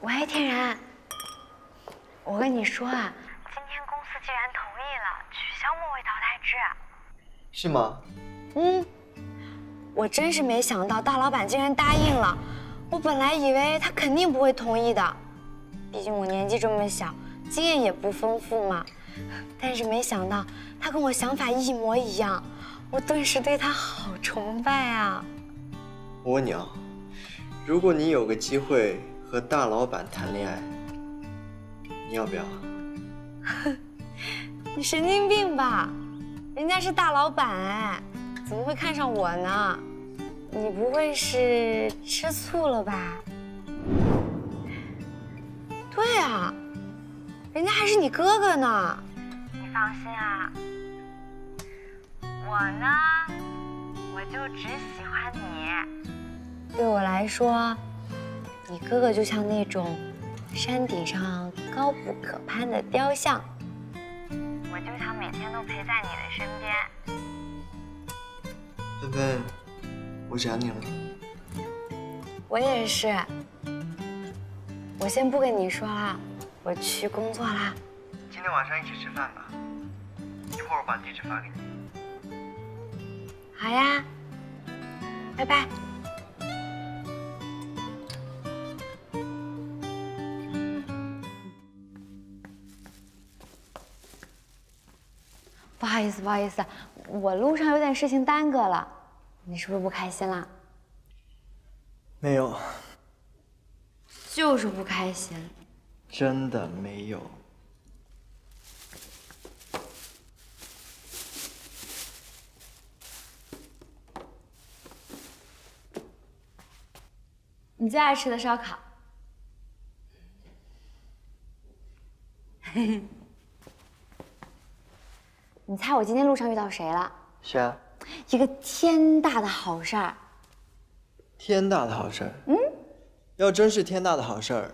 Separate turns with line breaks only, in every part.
喂，天然，我跟你说啊，今天公司竟然同意了取消末位淘汰制。
是吗？
我真是没想到大老板竟然答应了。我本来以为他肯定不会同意的，毕竟我年纪这么小，经验也不丰富嘛。但是没想到他跟我想法一模一样，我顿时对他好崇拜啊！
我问你啊，如果你有个机会和大老板谈恋爱，你要不要？
你神经病吧？人家是大老板哎，怎么会看上我呢？你不会是吃醋了吧？对啊，人家还是你哥哥呢。你放心啊，我呢，我就只喜欢你。对我来说，你哥哥就像那种山顶上高不可攀的雕像，我就想每天都陪在你的身边。
芬芬，我想你了。
我也是。我先不跟你说了，我去工作啦。
今天晚上一起吃饭吧，一会儿我把地址发给你。
好呀，拜拜。不好意思，不好意思，我路上有点事情耽搁了，你是不是不开心啦？
没有，
就是不开心。
真的没有。
你最爱吃的烧烤。你猜我今天路上遇到谁了？
是啊，
一个天大的好事儿。
天大的好事儿。要真是天大的好事儿，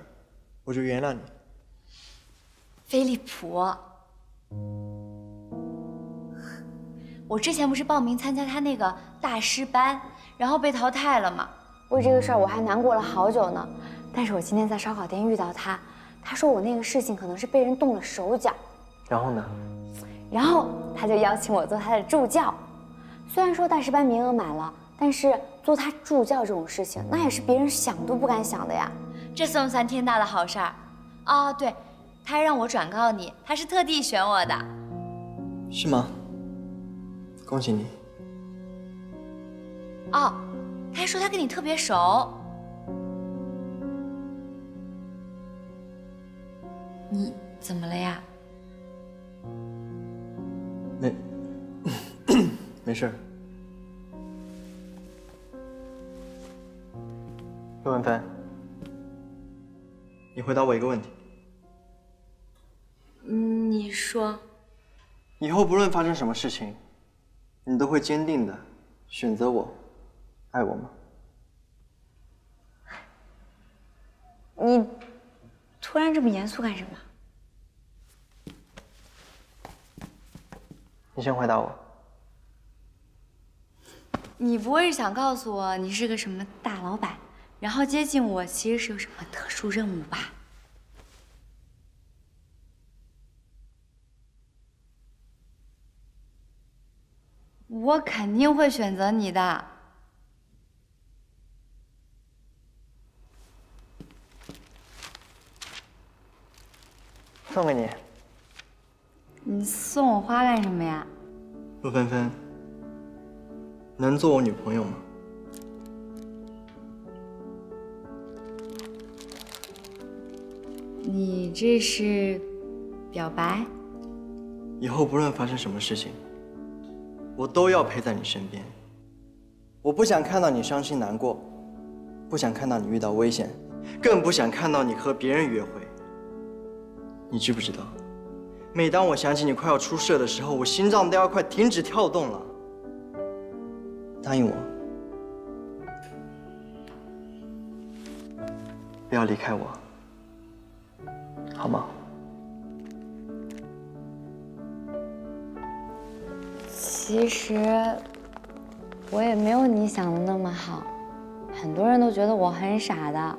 我就原谅你。
飞利浦，我之前不是报名参加他那个大师班，然后被淘汰了嘛。为这个事儿我还难过了好久呢。但是我今天在烧烤店遇到他，他说我那个事情可能是被人动了手脚，
然后呢？
然后他就邀请我做他的助教。虽然说大师班名额满了，但是做他助教这种事情，那也是别人想都不敢想的呀。这算不算天大的好事儿？哦，对，他还让我转告你，他是特地选我的。
是吗？恭喜你。
哦，他还说他跟你特别熟。你怎么了呀？
没事。陆文芬，你回答我一个问题：
你说。
以后不论发生什么事情，你都会坚定的选择我，爱我吗？
你突然这么严肃干什么？
你先回答我。
你不会是想告诉我你是个什么大老板，然后接近我其实是有什么特殊任务吧？我肯定会选择你的。
送给你。
你送我花干什么呀？
陆芬芬，能做我女朋友吗？
你这是表白？
以后不论发生什么事情，我都要陪在你身边。我不想看到你伤心难过，不想看到你遇到危险，更不想看到你和别人约会。你知不知道，每当我想起你快要出事的时候，我心脏都要快停止跳动了。答应我，不要离开我，好吗？
其实我也没有你想的那么好，很多人都觉得我很傻的。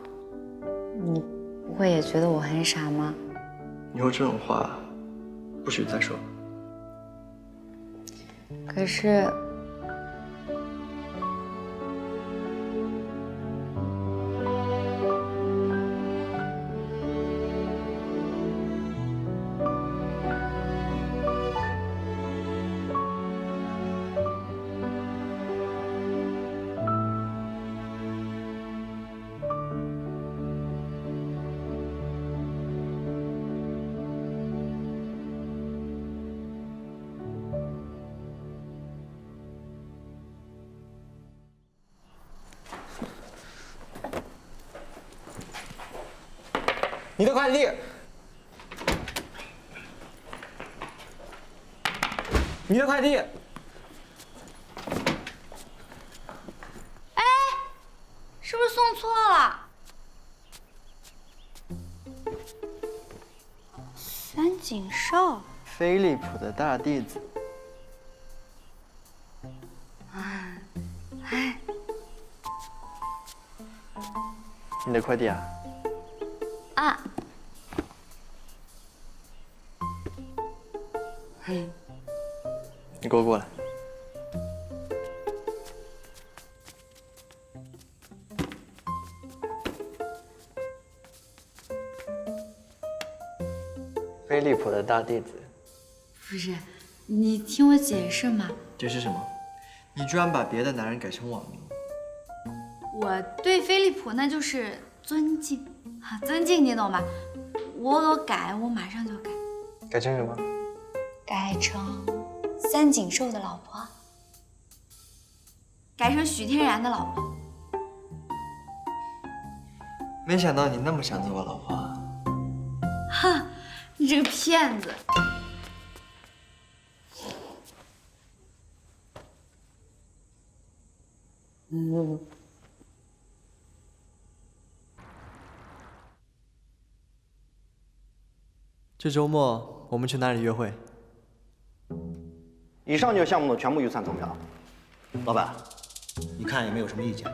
你不会也觉得我很傻吗？
以后这种话不许再说。
可是，
你的快递。你的快递。
哎，是不是送错了？三井寿。
飞利浦的大弟子。你的快递啊？
啊。
你给我过来。飞利浦的大弟子。
不是，你听我解释嘛。
解释什么？你居然把别的男人改成网名。
我对飞利浦那就是尊敬，尊敬你懂吧？我改，我马上就改。
改成什么？
改成三井寿的老婆，改成许天然的老婆。
没想到你那么想做我老婆啊！
哼，你这个骗子！
这周末我们去哪里约会？
以上届项目的全部预算总表，老板，你看也没有什么意见。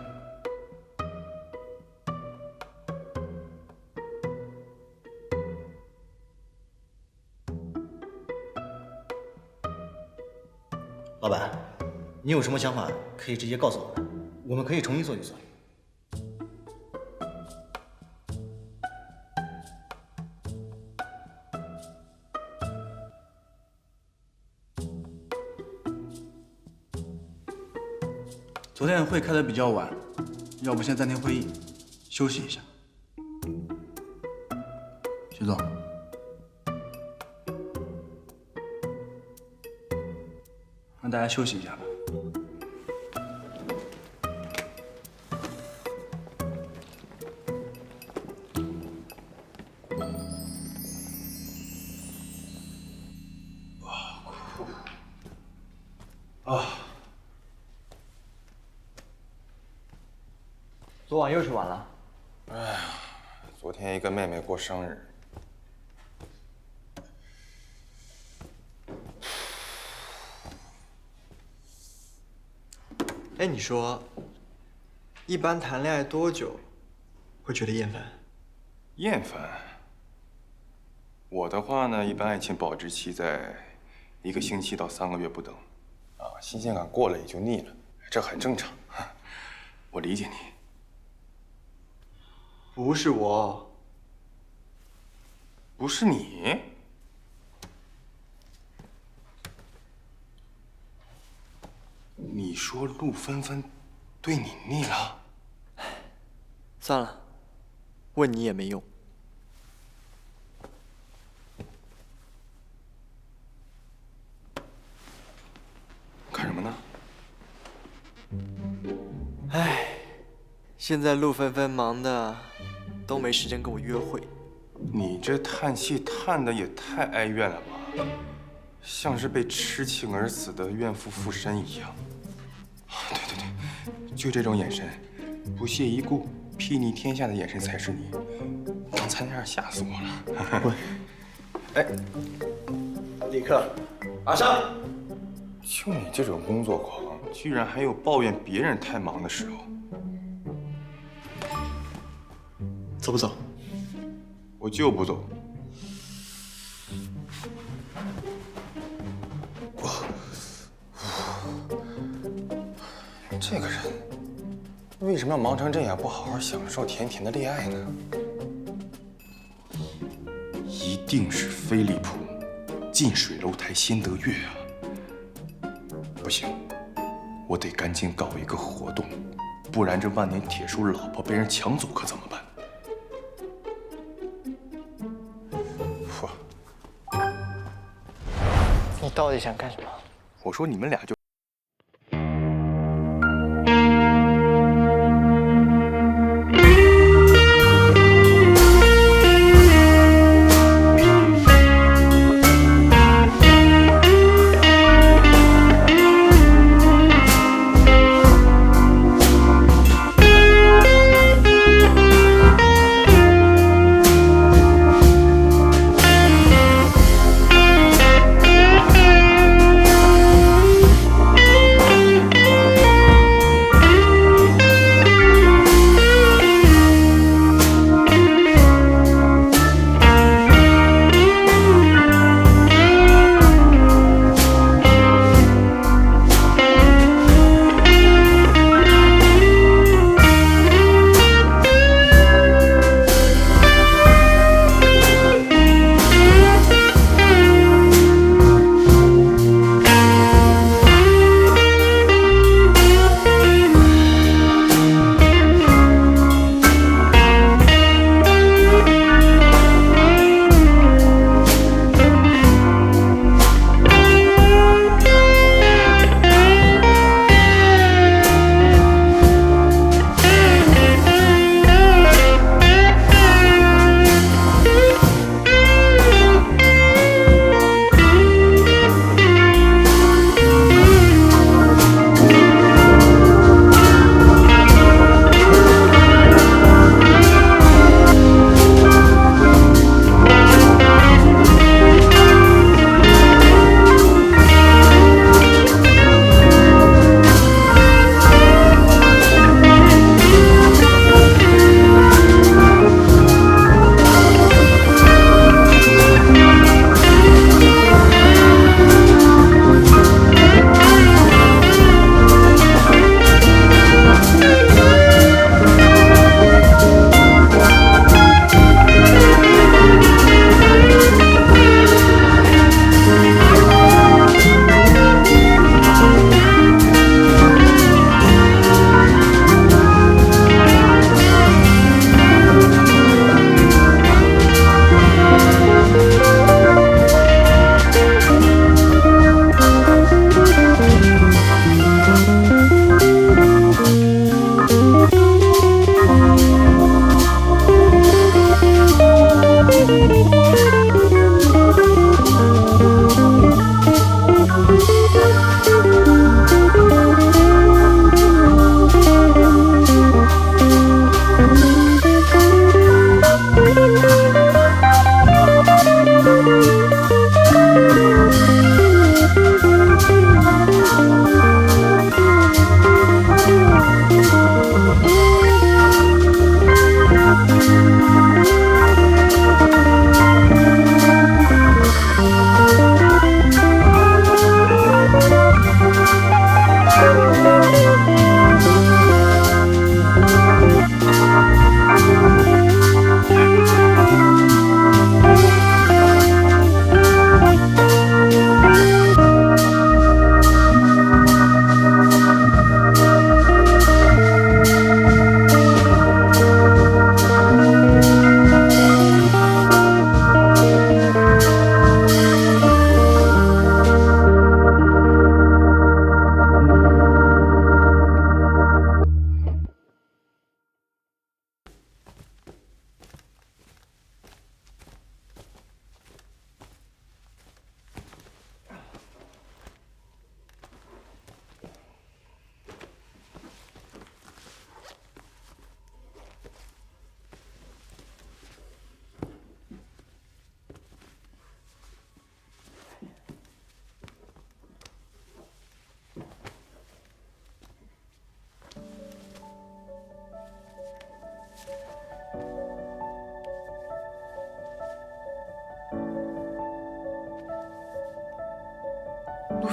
老板，你有什么想法可以直接告诉我们，我们可以重新做预算。
昨天会开得比较晚，要不先暂停会议，休息一下。徐总，让大家休息一下吧。
昨晚又是晚了。
昨天一个妹妹过生日，
哎，你说，一般谈恋爱多久会觉得厌烦？
厌烦。我的话呢，一般爱情保质期在1个星期到3个月不等，新鲜感过了也就腻了，这很正常。我理解你。
不是我，
不是你。你说陆芬芬对你腻了？
算了，问你也没用。
看什么呢？
唉，现在陆芬芬忙的都没时间跟我约会。
你这叹气叹的也太哀怨了吧，像是被痴情而死的怨妇附身一样。对对对，就这种眼神，不屑一顾、睥睨天下的眼神才是你。刚才那样吓死我了。
滚！
哎，
立刻，马上！
就你这种工作狂，居然还有抱怨别人太忙的时候。
走不走？
我就不走。这个人为什么要忙成这样，不好好享受甜甜的恋爱呢？一定是飞利浦近水楼台先得月啊！不行，我得赶紧搞一个活动，不然这万年铁叔老婆被人抢走可怎么办？
你到底想干什么？
我说你们俩就。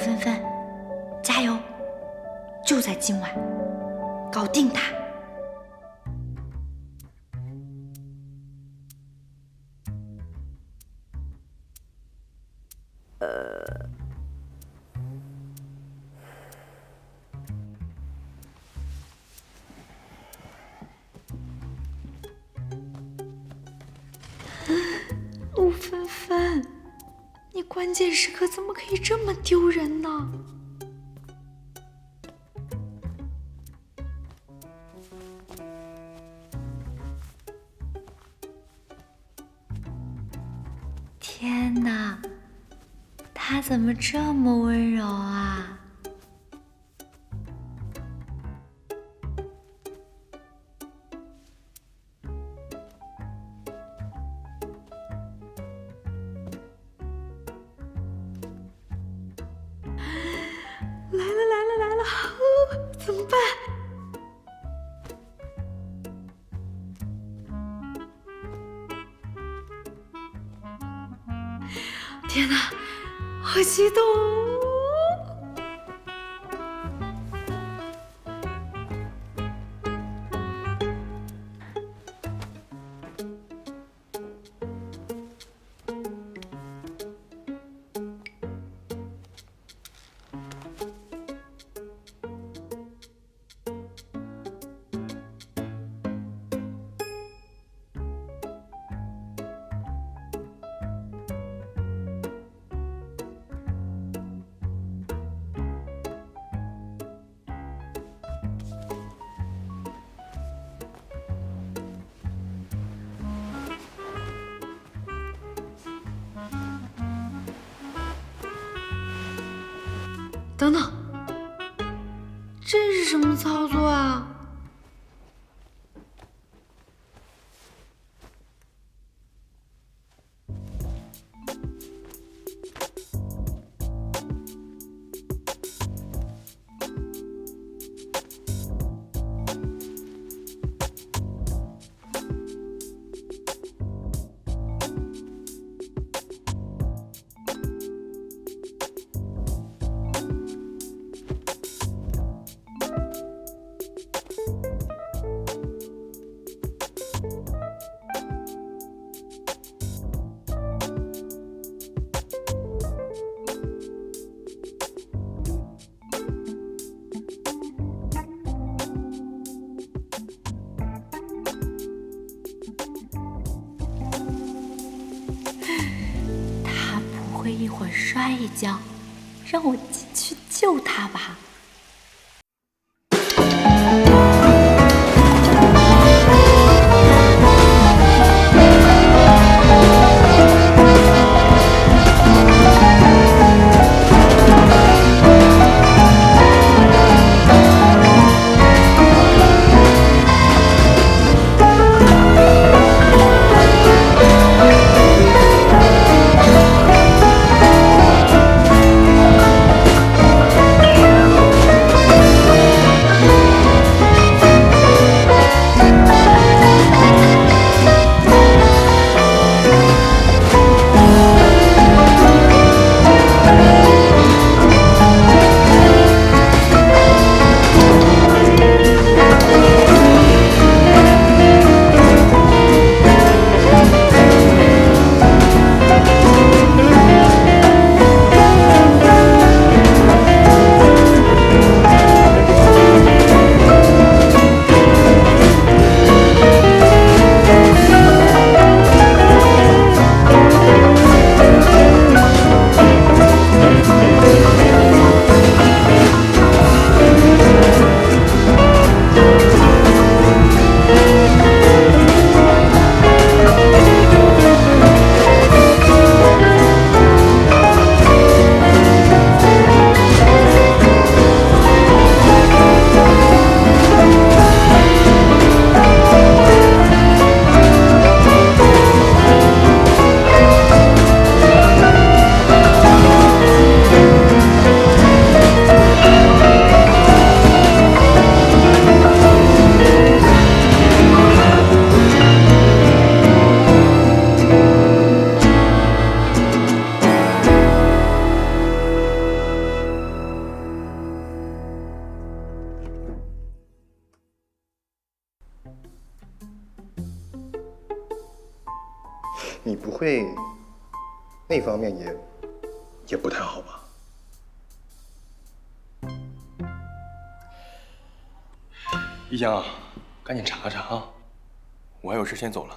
芬芬，加油！就在今晚，搞定他。陆芬芬，你关键时刻怎么可以这么丢人呢？天哪，他怎么这么温柔啊？来了，怎么办？天哪，好激动哦！等等，这是什么操作啊？会一会儿摔一跤，让我进去救他吧。
你不会那方面也不太好吧？
一江，赶紧查查啊！我还有事先走了。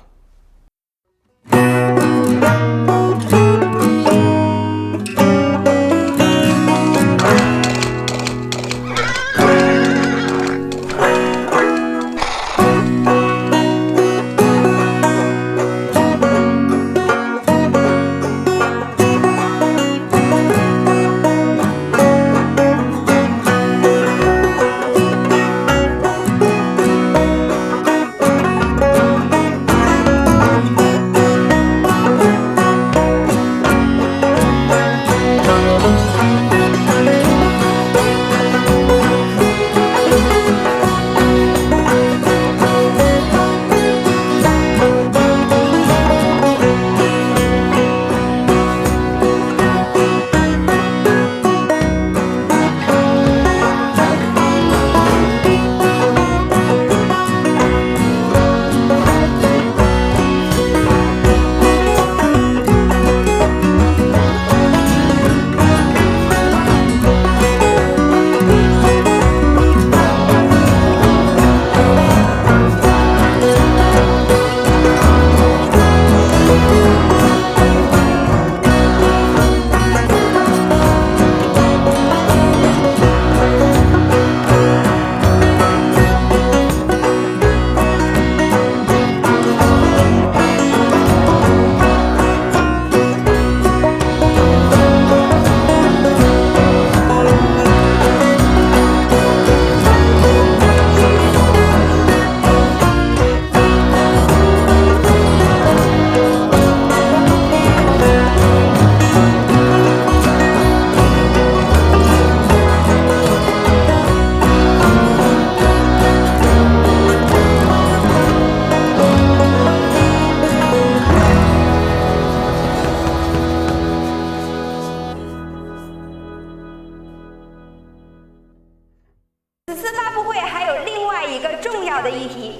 此次发布会还有另外一个重要的议题。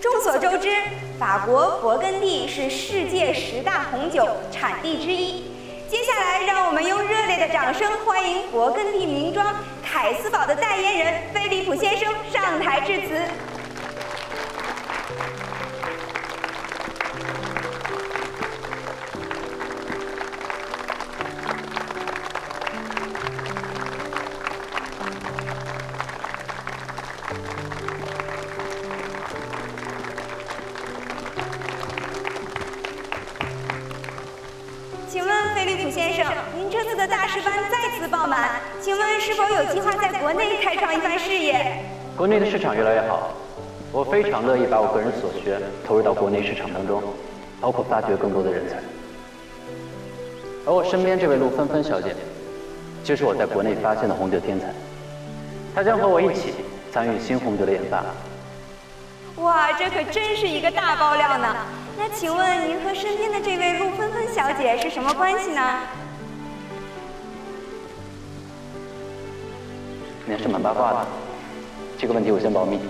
众所周知，法国勃艮第是世界10大红酒产地之一。接下来，让我们用热烈的掌声欢迎勃艮第名庄凯斯堡的代言人菲利普先生上台致辞。请问菲利普先生，您这次的大师班再次爆满，请问是否有计划在国内开创一番事业？
国内的市场越来越好，我非常乐意把我个人所学投入到国内市场当中，包括发掘更多的人才。而我身边这位陆芬芬小姐，就是我在国内发现的红酒天才，她将和我一起参与新红酒的研发。
哇，这可真是一个大爆料呢！那请问您和身边的这位陆芬芬小姐是什么关系呢？
您是蛮八卦的，这个问题我先保密。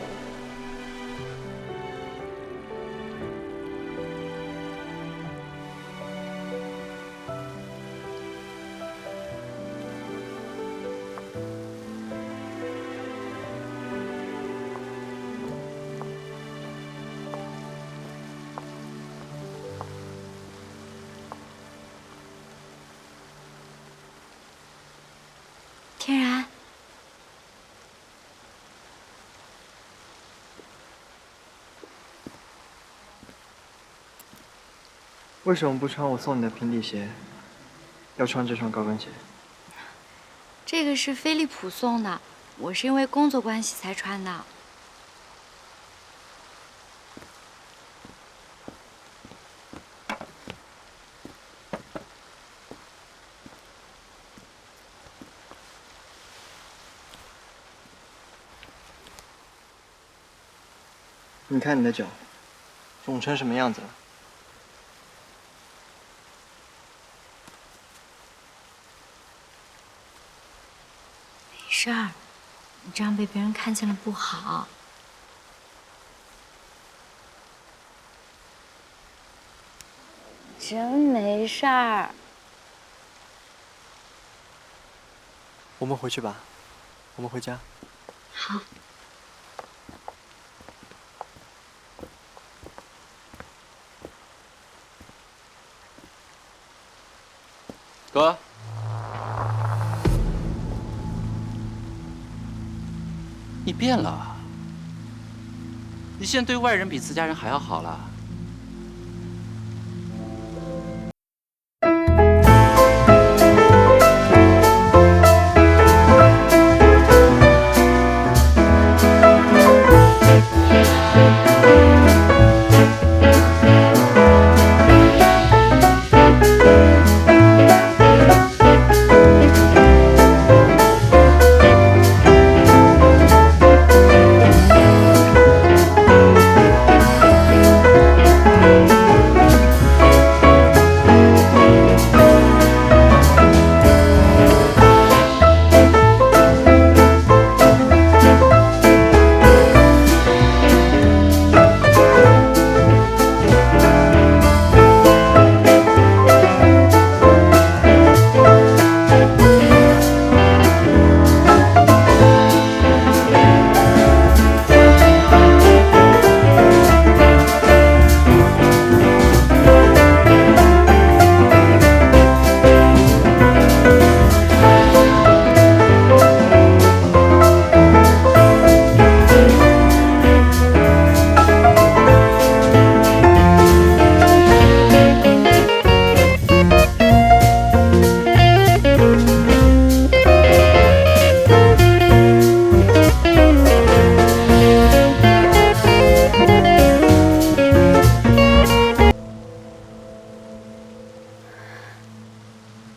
天然，
为什么不穿我送你的平底鞋，要穿这双高跟鞋？
这个是飞利浦送的，我是因为工作关系才穿的。
你看你的脚，肿成什么样子了？
没事儿，你这样被别人看见了不好。真没事儿。
我们回去吧，我们回家。
好。
哥，你变了，你现在对外人比自家人还要好了。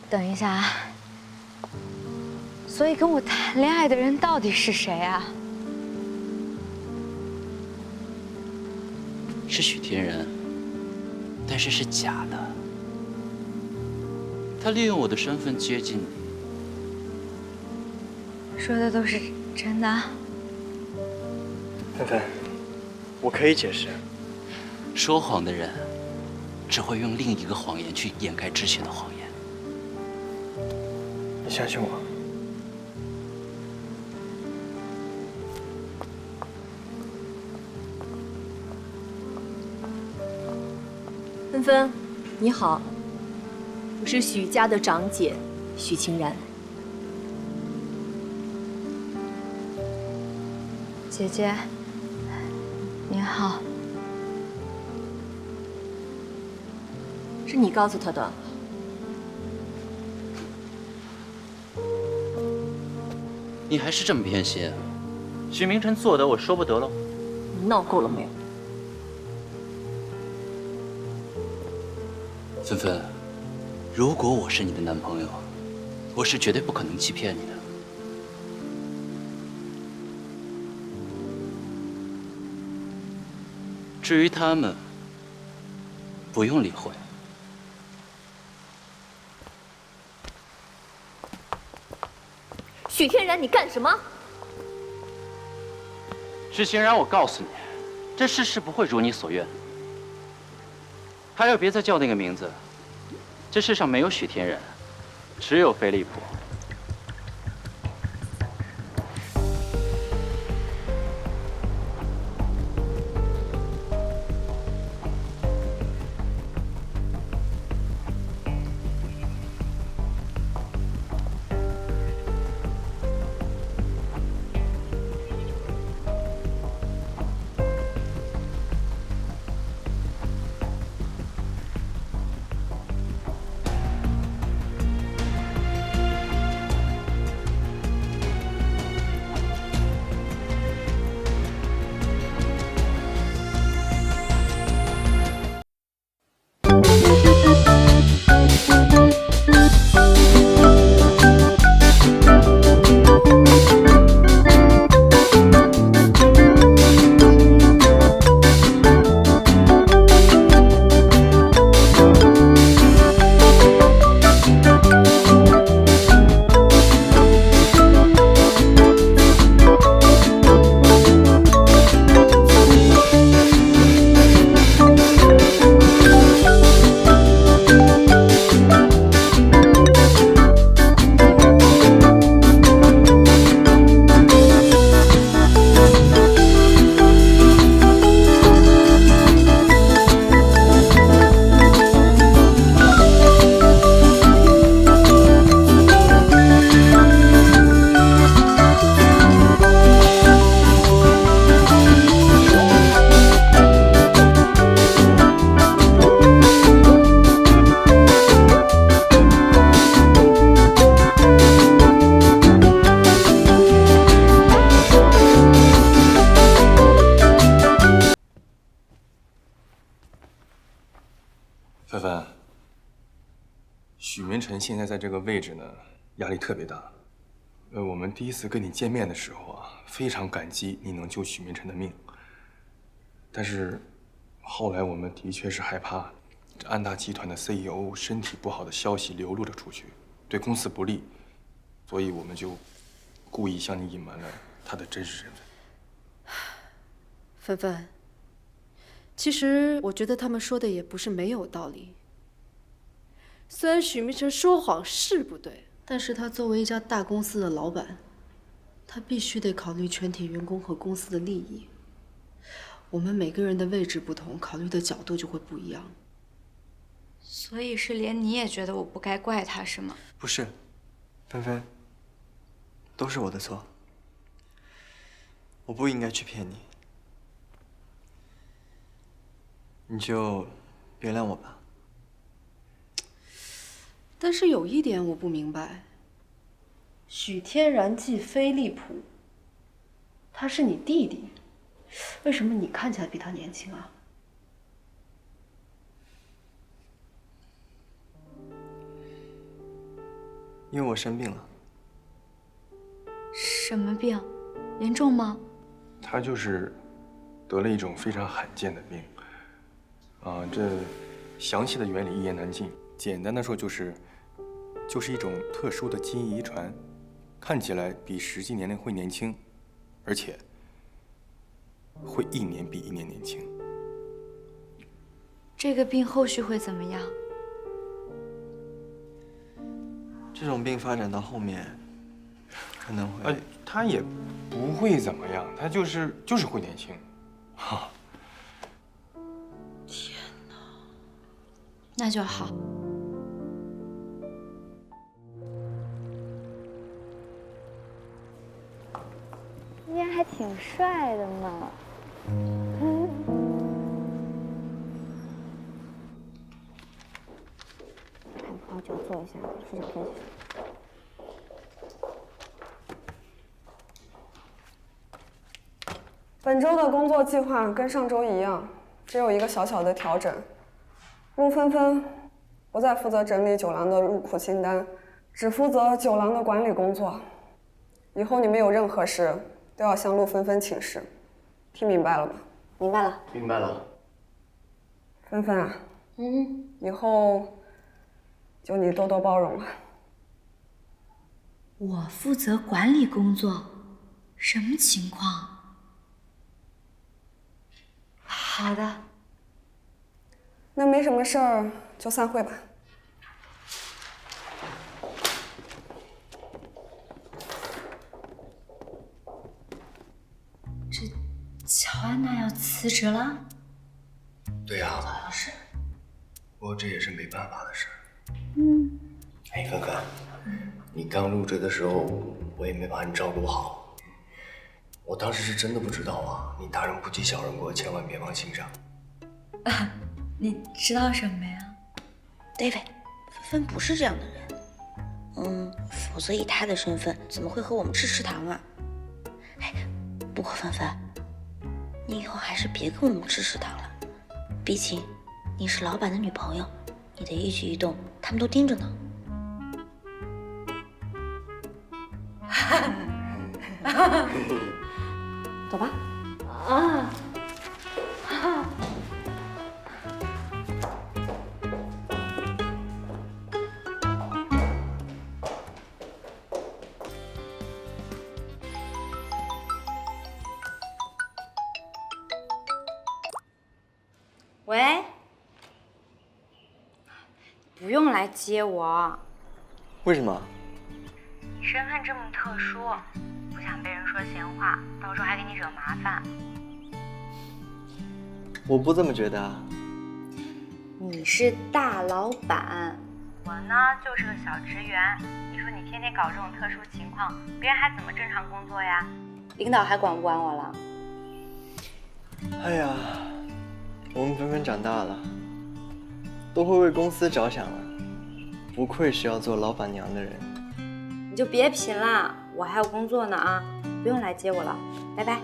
等一下啊，所以跟我谈恋爱的人到底是谁啊？
是许天然，但是是假的。他利用我的身份接近你。
说的都是真的？
芬芬，我可以解释。
说谎的人只会用另一个谎言去掩盖之前的谎言。
你相信我。
芬芬，你好，我是许家的长姐许清然。
姐姐，你好。
是你告诉他的？
你还是这么偏心？许明晨做的，我说不得喽。
你闹够了没有？
芬芬，如果我是你的男朋友，我是绝对不可能欺骗你的。至于他们，不用理会。
许天然，你干什么？
许晴然，我告诉你，这世事不会如你所愿。还有，别再叫那个名字。这世上没有许天然，只有飞利浦。
许明辰现在在这个位置呢，压力特别大。我们第一次跟你见面的时候啊，非常感激你能救许明辰的命。但是后来我们的确是害怕这安达集团的 CEO 身体不好的消息流露了出去，对公司不利，所以我们就故意向你隐瞒了他的真实身份。
芬芬，其实我觉得他们说的也不是没有道理。虽然许明辰说谎是不对，但是他作为一家大公司的老板，他必须得考虑全体员工和公司的利益。我们每个人的位置不同，考虑的角度就会不一样。
所以是连你也觉得我不该怪他是吗？
不是，芬芬，都是我的错，我不应该去骗你，你就原谅我吧。
但是有一点我不明白，许天然即飞利浦，他是你弟弟，为什么你看起来比他年轻啊？
因为我生病了。
什么病？严重吗？
他就是得了一种非常罕见的病。这详细的原理一言难尽。简单的说就是一种特殊的基因遗传，看起来比实际年龄会年轻，而且会一年比一年年轻。
这个病后续会怎么样？
这种病发展到后面，可能会……
他也不会怎么样，他就是会年轻。哈。
天哪！那就好。
今天还挺帅的呢。看葡萄酒，坐一下，市长分析。
本周的工作计划跟上周一样，只有一个小小的调整。陆芬芬不再负责整理酒廊的入库清单，只负责酒廊的管理工作。以后你们有任何事都要向陆芬芬请示，听明白了吗？
明白了。
明白了。
芬芬啊，以后就你多多包容了。
我负责管理工作，什么情况？好的。
那没什么事儿，就散会吧。
这乔安娜要辞职了？
对呀，好像是。不过这也是没办法的事儿。哎，芬芬，你刚入职的时候，我也没把你照顾好。我当时是真的不知道啊，你大人不计小人过，千万别放心上。
你知道什么呀
？David， 芬芬不是这样的人。否则以她的身份，怎么会和我们吃食堂啊？哎，不过芬芬，你以后还是别跟我们吃食堂了，毕竟你是老板的女朋友，你的一举一动他们都盯着呢。
走吧。
喂，不用来接我。
为什么？
你身份这么特殊，不想被人说闲话，到时候还给你惹麻烦。
我不这么觉得啊。
你是大老板，我呢就是个小职员。你说你天天搞这种特殊情况，别人还怎么正常工作呀？领导还管不管我了？
哎呀，我们芬芬长大了，都会为公司着想了，不愧是要做老板娘的人。
你就别贫了，我还有工作呢啊！不用来接我了，拜拜。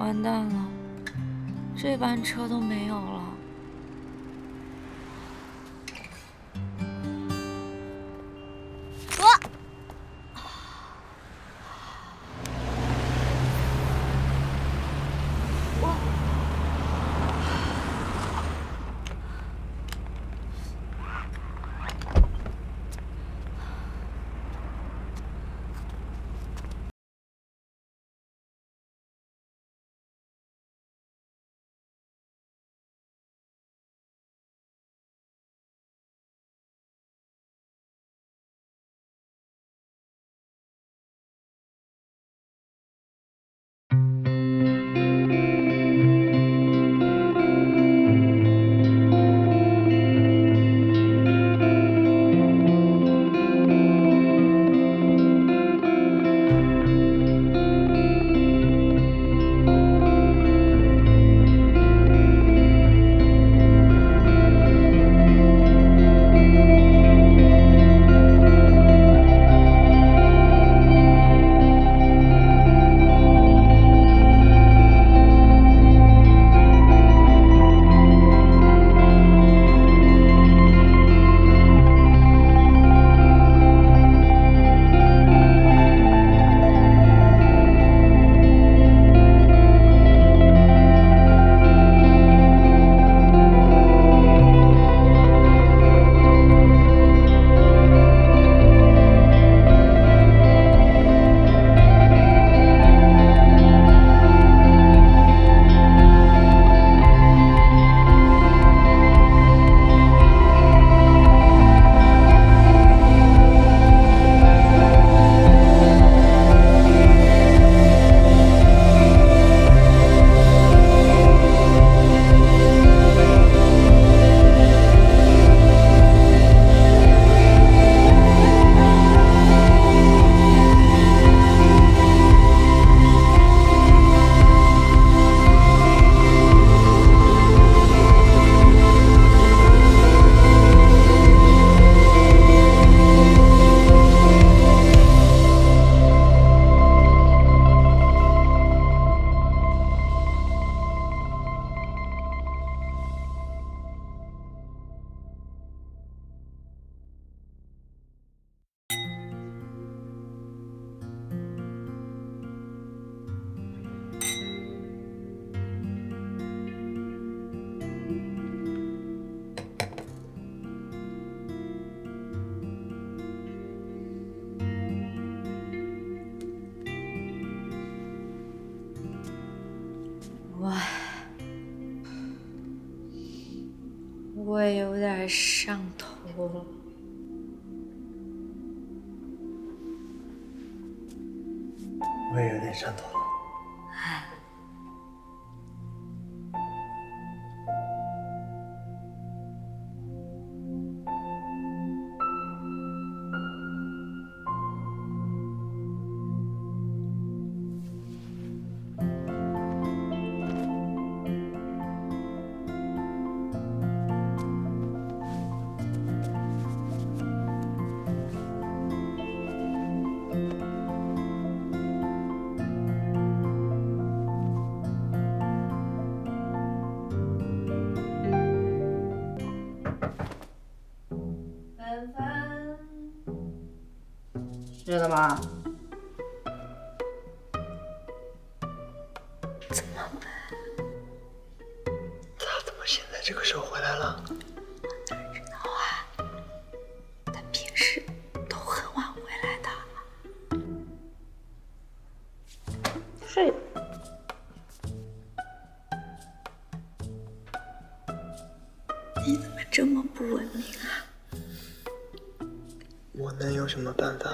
完蛋了，这班车都没有了。我也有点上头了。
我也有点上头了。
是的吗？
怎么办？
他怎么现在这个时候回来了？
哪知道啊？他平时都很晚回来的。
是。
你怎么这么不文明啊？
我能有什么办法？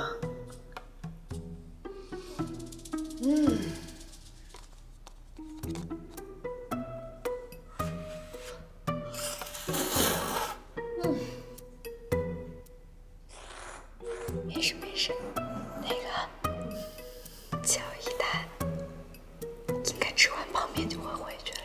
没事没事，那个乔一丹应该吃完泡面就会回去了。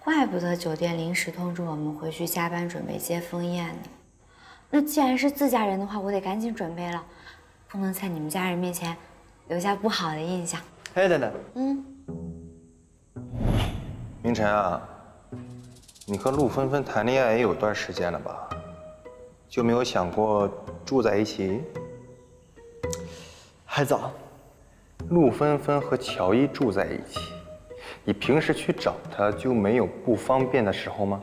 怪不得酒店临时通知我们回去加班准备接枫叶呢。那既然是自家人的话，我得赶紧准备了，不能在你们家人面前留下不好的印象。
哎，等等，
明晨啊，你和陆芬芬谈恋爱也有段时间了吧？就没有想过住在一起？
还早。
陆芬芬和乔伊住在一起，你平时去找她就没有不方便的时候吗？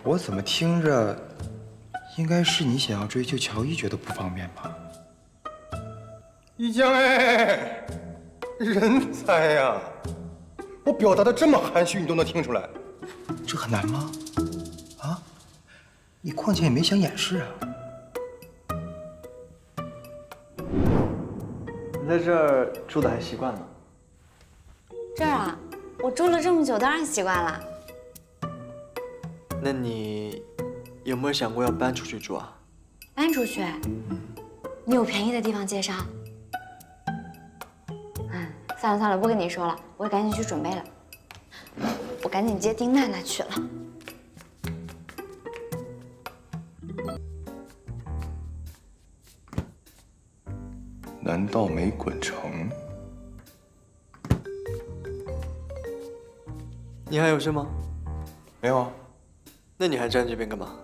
我怎么听着，应该是你想要追求乔伊，觉得不方便吧？一江哎，人才呀！我表达的这么含蓄，你都能听出来，这很难吗？啊？你况且也没想掩饰啊。
你在这儿住的还习惯吗？
这儿啊，我住了这么久，当然习惯了。
那你有没有想过要搬出去住啊？
搬出去？你有便宜的地方介绍？算了算了，不跟你说了，我赶紧去准备了。我赶紧接丁娜娜去了。
难道没滚成？
你还有事吗？
没有啊。
那你还站这边干嘛？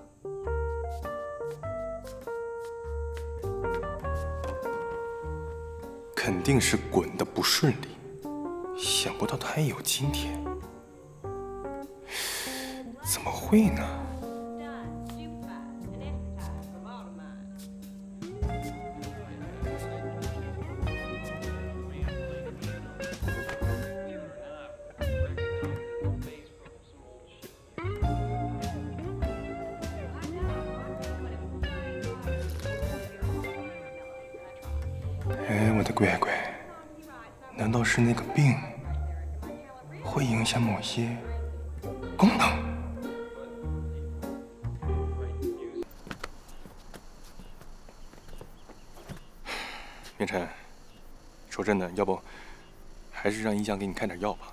肯定是滚得不顺利，想不到他也有今天。怎么会呢？哎，我的乖乖，难道是那个病会影响某些功能？明晨，说真的，要不还是让一江给你开点药吧。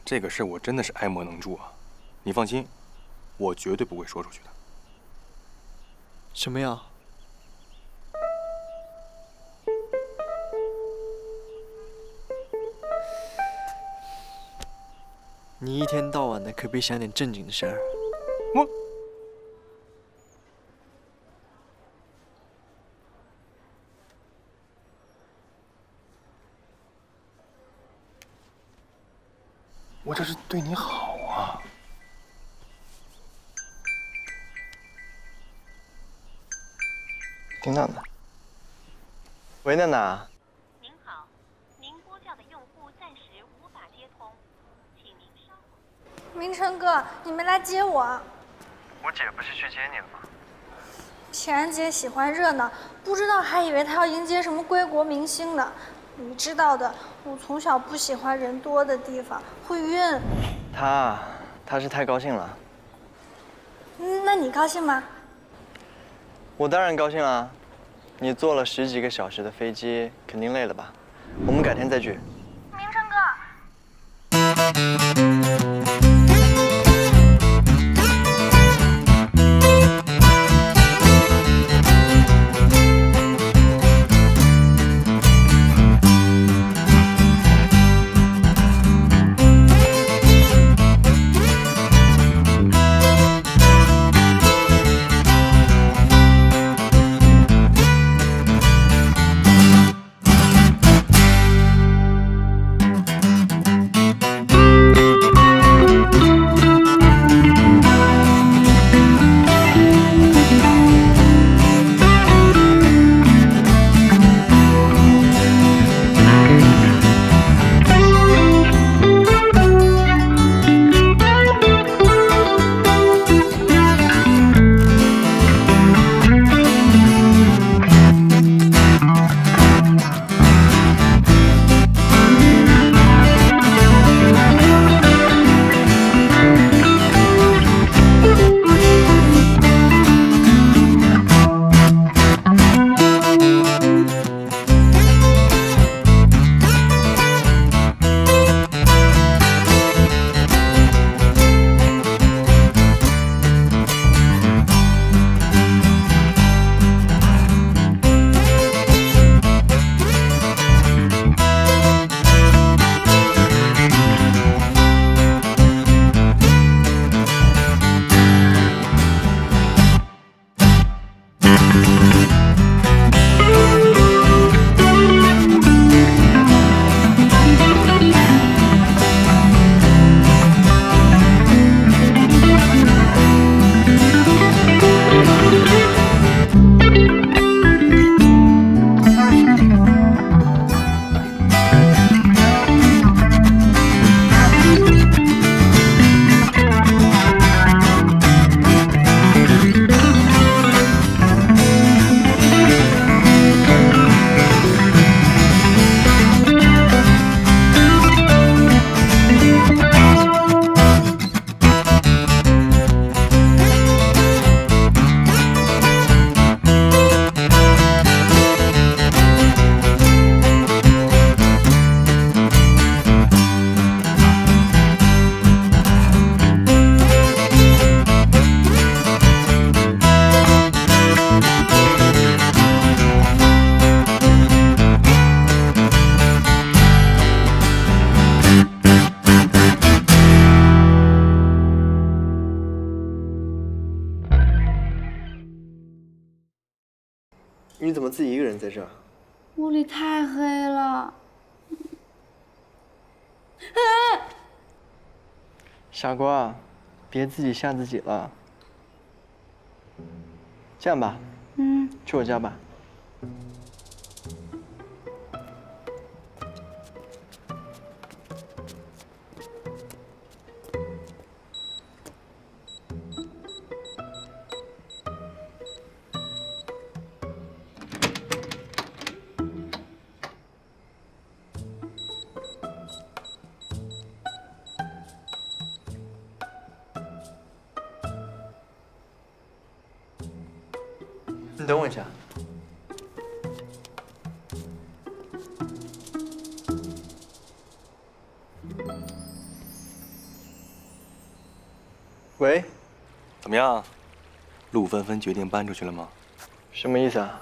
这个事我真的是爱莫能助啊，你放心，我绝对不会说出去的。
什么药？你一天到晚的，可别想点正经的事儿。
我这是对你好啊。
丁娜娜。喂，娜娜。
您好，您拨叫的用户暂时无法接通，请您稍后。
明成哥，你没来接我。
我姐不是去接你了吗？
田然姐喜欢热闹，不知道还以为她要迎接什么归国明星呢。你知道的，我从小不喜欢人多的地方，会晕。
她是太高兴了。
那你高兴吗？
我当然高兴了。你坐了10几个小时的飞机，肯定累了吧？我们改天再聚。
明成哥。
你怎么自己一个人在这儿？
屋里太黑了。
傻瓜，别自己吓自己了。这样吧，去我家吧。你等我一下。喂，
怎么样？陆芬芬决定搬出去了吗？
什么意思啊？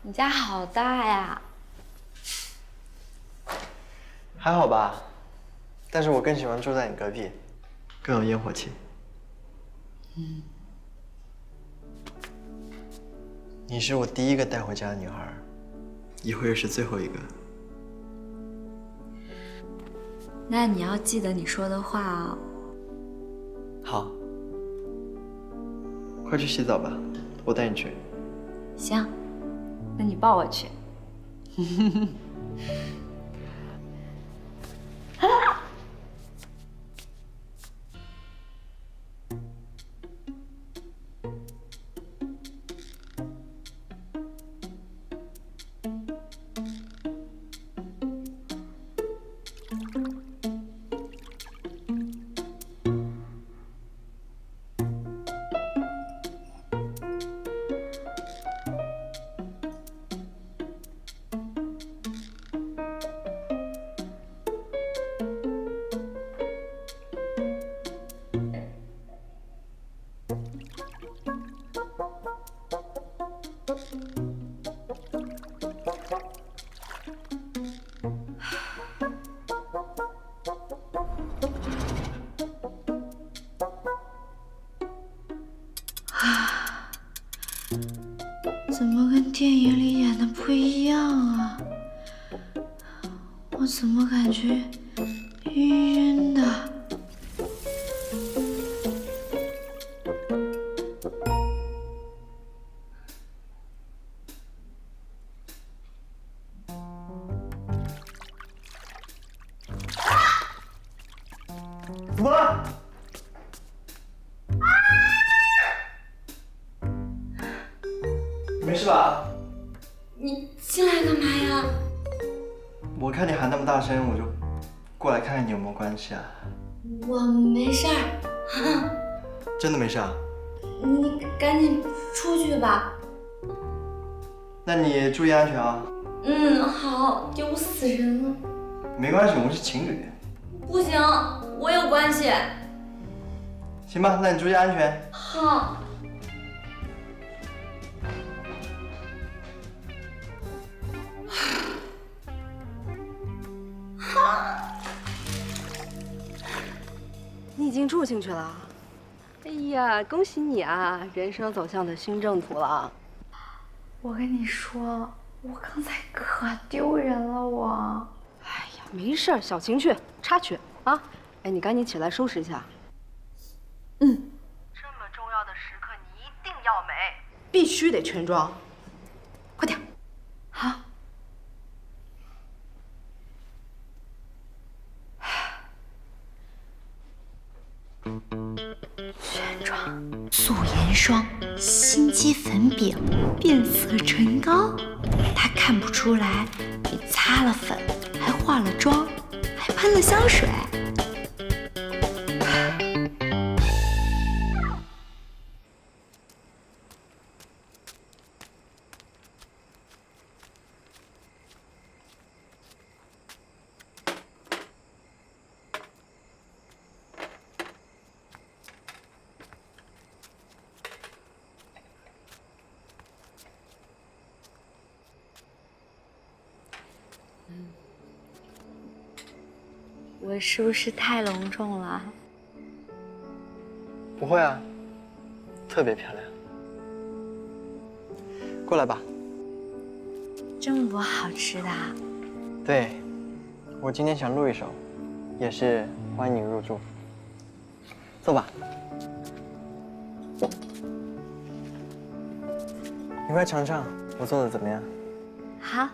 你家好大呀！
还好吧，但是我更喜欢住在你隔壁，更有烟火气。你是我第一个带回家的女孩，以后也是最后一个。
那你要记得你说的话哦。
好，快去洗澡吧，我带你去。
行，那你抱我去。怎么跟电影里演的不一样啊？我怎么感觉晕晕的？
怎么了？没事吧？
你进来干嘛呀？
我看你喊那么大声，我就过来看看你有没有关系啊。
我没事儿。
真的没事啊？
你赶紧出去吧。
那你注意安全啊。
好，丢死人了。
没关系，我们是情侣。
不行，我有关系。
行吧，那你注意安全。
好。
你已经住进去了？哎呀，恭喜你啊，人生走向的新正途了。
我跟你说，我刚才可丢人了，我。
哎呀，没事儿，小情趣，插曲啊。哎，你赶紧起来收拾一下。这么重要的时刻，你一定要美，必须得全妆。快点。
好。
霜、素颜霜、心机粉饼、变色唇膏，他看不出来你擦了粉，还化了妆，还喷了香水。我是不是太隆重了？
不会啊，特别漂亮。过来吧。
这么多好吃的啊？
对，我今天想录一首，也是欢迎你入住。坐吧。你快尝尝我做的怎么样？
好。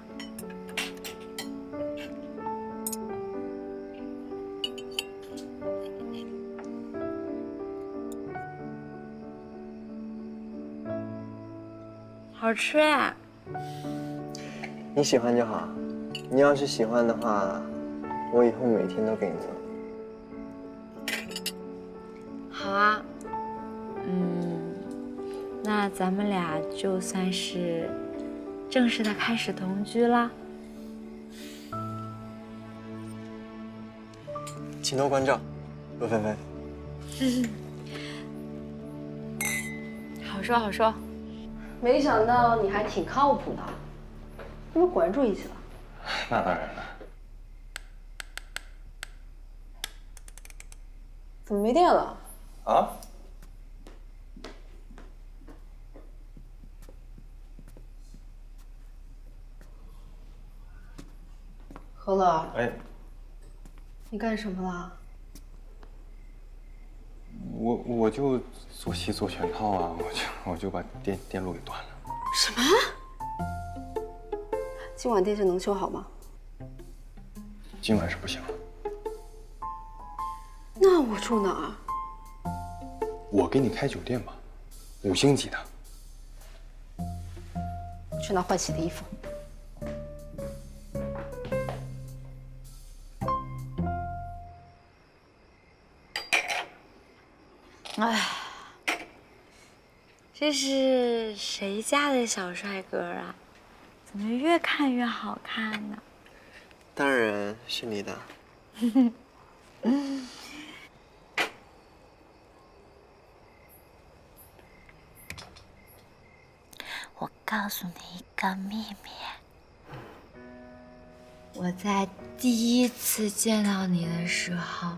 好吃哎！
你喜欢就好，你要是喜欢的话，我以后每天都给你做。
好啊，那咱们俩就算是正式的开始同居啦。
请多关照，陆芬芬。
好说好说。
没想到你还挺靠谱的，你们果然住一起了。
那当然了。
怎么没电了？
啊？
何乐，
哎，
你干什么了？
我就做戏做全套啊，我就把电路给断了。
什么？今晚电线能修好吗？
今晚是不行了。
那我住哪儿？
我给你开酒店吧，5星级的。
去拿换洗的衣服。
哎，这是谁家的小帅哥啊？怎么越看越好看呢？
当然是你的。
我告诉你一个秘密，我在第一次见到你的时候，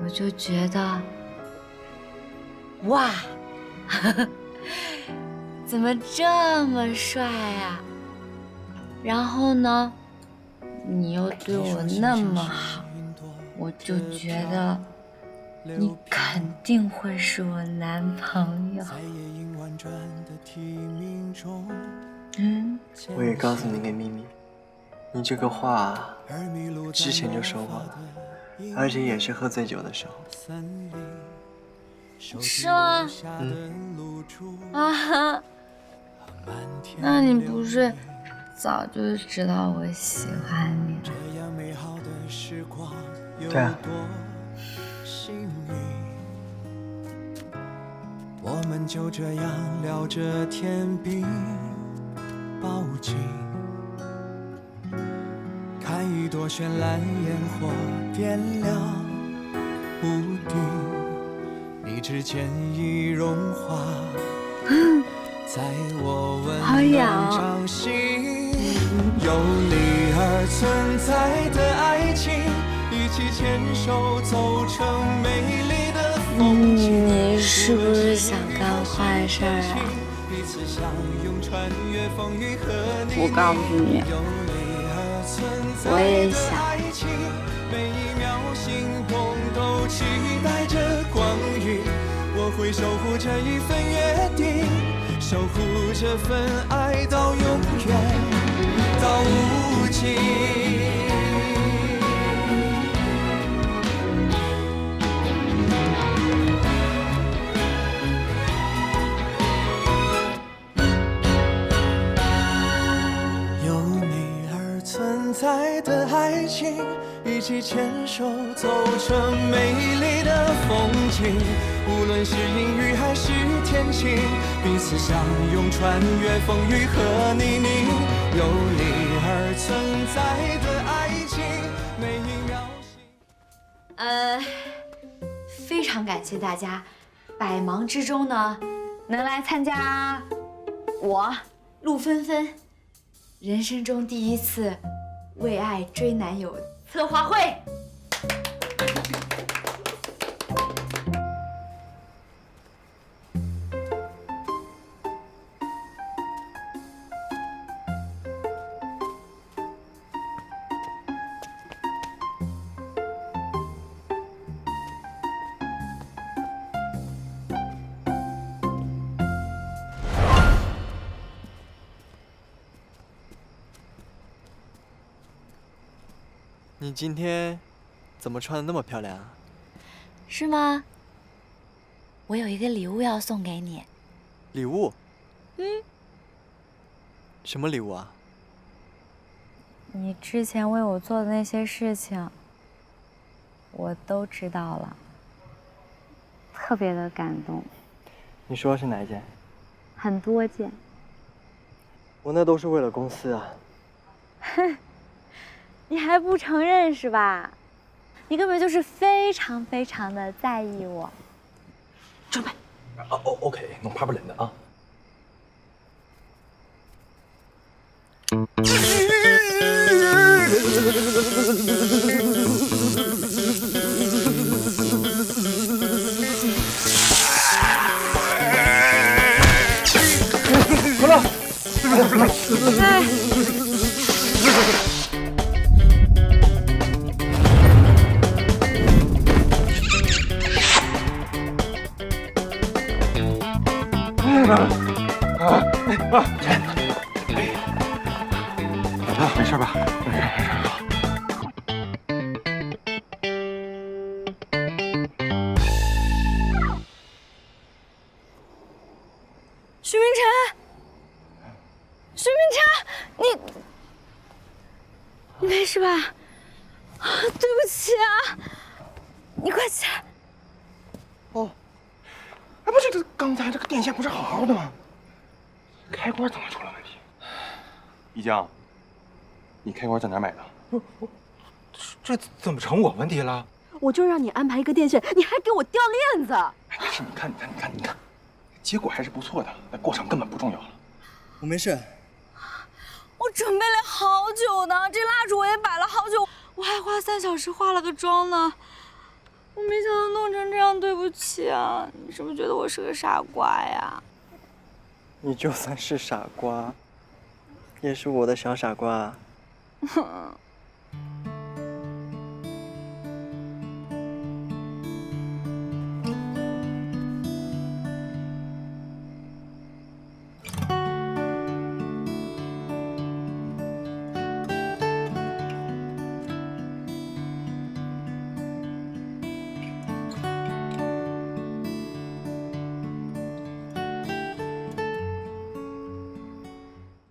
我就觉得，哇，怎么这么帅啊？然后呢，你又对我那么好，我就觉得你肯定会是我男朋友。
我也告诉你个秘密，你这个话之前就说过了，而且也是喝醉酒的时候。
是吗？啊，那你不是早就知道我喜欢你了？
对啊。
我们就这样聊着天边报警，看一朵绚烂烟火点亮屋顶，你指尖已融化在我温暖掌心，有你而存在的爱情，一起牵手走成美丽的风景。
你是不是想干坏事啊？我告诉你，我也想。
每一秒心动都期待着光晕，我会守护这一份约定，守护这份爱到永远，到无尽。情，一起牵手走成美丽的风景。无论是阴雨还是天晴，彼此相拥，穿越风雨和泥泞。有你而存在的爱情，每一秒。
非常感谢大家，百忙之中呢，能来参加我陆芬芬人生中第一次为爱追男友策划会。
你今天怎么穿的那么漂亮啊？
是吗？我有一个礼物要送给你。
礼物？什么礼物啊？
你之前为我做的那些事情，我都知道了，特别的感动。
你说是哪一件？
很多件。
我那都是为了公司啊。
哼。你还不承认是吧？你根本就是非常非常的在意我。
准备。OK， 侬怕不冷的啊。
好了，
没事吧？没事。
许明晨，许明晨，你没事吧？啊，对不起啊，你快起来。
哦，哎，不是，这刚才这个电线不是好好的吗？开关怎么出了问题？一江，你开关在哪儿买的？这怎么成我问题了？
我就让你安排一个电线，你还给我掉链子。
但是你看，结果还是不错的，那过程根本不重要了。
我没事。
我准备了好久呢，这蜡烛我也摆了好久，我还花3小时化了个妆呢。我没想到弄成这样，对不起啊！你是不是觉得我是个傻瓜呀？
你就算是傻瓜，也是我的小傻瓜。